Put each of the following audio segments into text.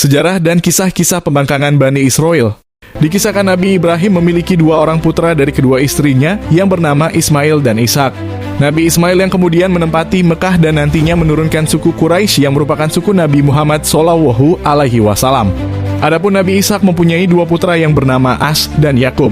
Sejarah dan kisah-kisah pembangkangan Bani Israel. Dikisahkan Nabi Ibrahim memiliki 2 orang putra dari kedua istrinya yang bernama Ismail dan Ishak. Nabi Ismail yang kemudian menempati Mekah dan nantinya menurunkan suku Quraisy yang merupakan suku Nabi Muhammad SAW. Adapun Nabi Ishak mempunyai 2 putra yang bernama As dan Yakub.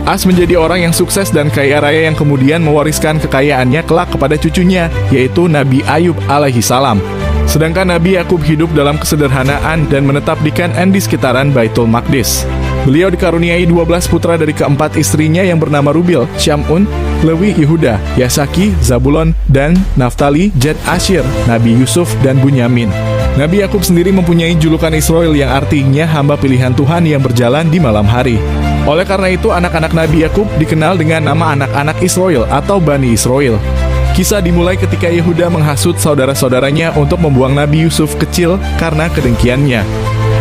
As menjadi orang yang sukses dan kaya raya yang kemudian mewariskan kekayaannya kelak kepada cucunya, yaitu Nabi Ayub alaihissalam. Sedangkan Nabi Yakub hidup dalam kesederhanaan dan menetap di Kan'an di sekitaran Baitul Maqdis. Beliau dikaruniai 12 putra dari keempat istrinya yang bernama Rubil, Syamun, Lewi, Yehuda, Yasaki, Zabulon, dan Naftali, Gad, Asyir, Nabi Yusuf, dan Bunyamin. Nabi Yakub sendiri mempunyai julukan Israel yang artinya hamba pilihan Tuhan yang berjalan di malam hari. Oleh karena itu, anak-anak Nabi Yakub dikenal dengan nama anak-anak Israel atau Bani Israel. Kisah dimulai ketika Yehuda menghasut saudara-saudaranya untuk membuang Nabi Yusuf kecil karena kedengkiannya.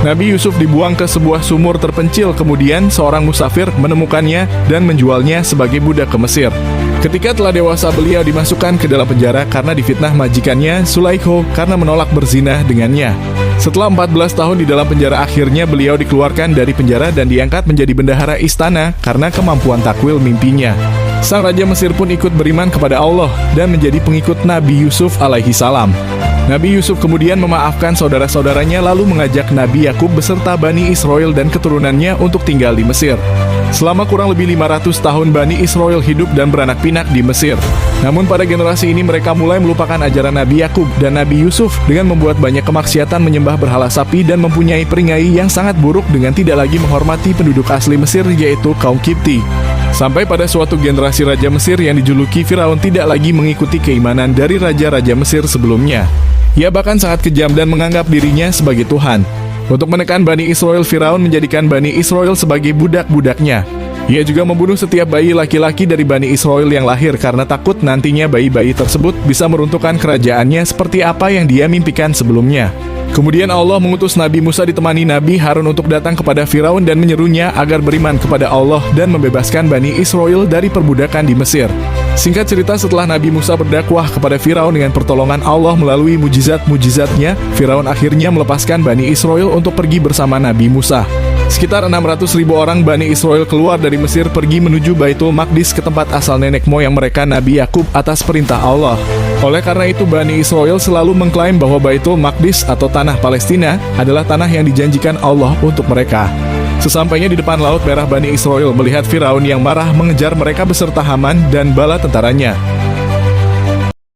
Nabi Yusuf dibuang ke sebuah sumur terpencil, kemudian seorang musafir menemukannya dan menjualnya sebagai budak ke Mesir. Ketika telah dewasa, beliau dimasukkan ke dalam penjara karena difitnah majikannya Sulaikho karena menolak berzinah dengannya. Setelah 14 tahun di dalam penjara, akhirnya beliau dikeluarkan dari penjara dan diangkat menjadi bendahara istana karena kemampuan takwil mimpinya. Sang Raja Mesir pun ikut beriman kepada Allah dan menjadi pengikut Nabi Yusuf alaihissalam. Nabi Yusuf kemudian memaafkan saudara-saudaranya lalu mengajak Nabi Yakub beserta Bani Israel dan keturunannya untuk tinggal di Mesir. Selama kurang lebih 500 tahun Bani Israel hidup dan beranak pinak di Mesir. Namun pada generasi ini mereka mulai melupakan ajaran Nabi Yakub dan Nabi Yusuf dengan membuat banyak kemaksiatan, menyembah berhala sapi dan mempunyai peringai yang sangat buruk dengan tidak lagi menghormati penduduk asli Mesir, yaitu kaum Kipti. Sampai pada suatu generasi Raja Mesir yang dijuluki Firaun tidak lagi mengikuti keimanan dari raja-raja Mesir sebelumnya. Ia bahkan sangat kejam dan menganggap dirinya sebagai Tuhan. Untuk menekan Bani Israel, Firaun menjadikan Bani Israel sebagai budak-budaknya. Ia juga membunuh setiap bayi laki-laki dari Bani Israel yang lahir karena takut nantinya bayi-bayi tersebut bisa meruntuhkan kerajaannya seperti apa yang dia mimpikan sebelumnya. Kemudian Allah mengutus Nabi Musa ditemani Nabi Harun untuk datang kepada Firaun dan menyerunya agar beriman kepada Allah dan membebaskan Bani Israel dari perbudakan di Mesir. Singkat cerita, setelah Nabi Musa berdakwah kepada Firaun dengan pertolongan Allah melalui mujizat-mujizatnya, Firaun akhirnya melepaskan Bani Israel untuk pergi bersama Nabi Musa. Sekitar 600.000 orang Bani Israel keluar dari Mesir pergi menuju Baitul Maqdis ke tempat asal nenek moyang mereka Nabi Yakub atas perintah Allah. Oleh karena itu, Bani Israel selalu mengklaim bahwa Baitul Maqdis atau tanah Palestina adalah tanah yang dijanjikan Allah untuk mereka. Sesampainya di depan Laut Merah, Bani Israel melihat Firaun yang marah mengejar mereka beserta Haman dan bala tentaranya.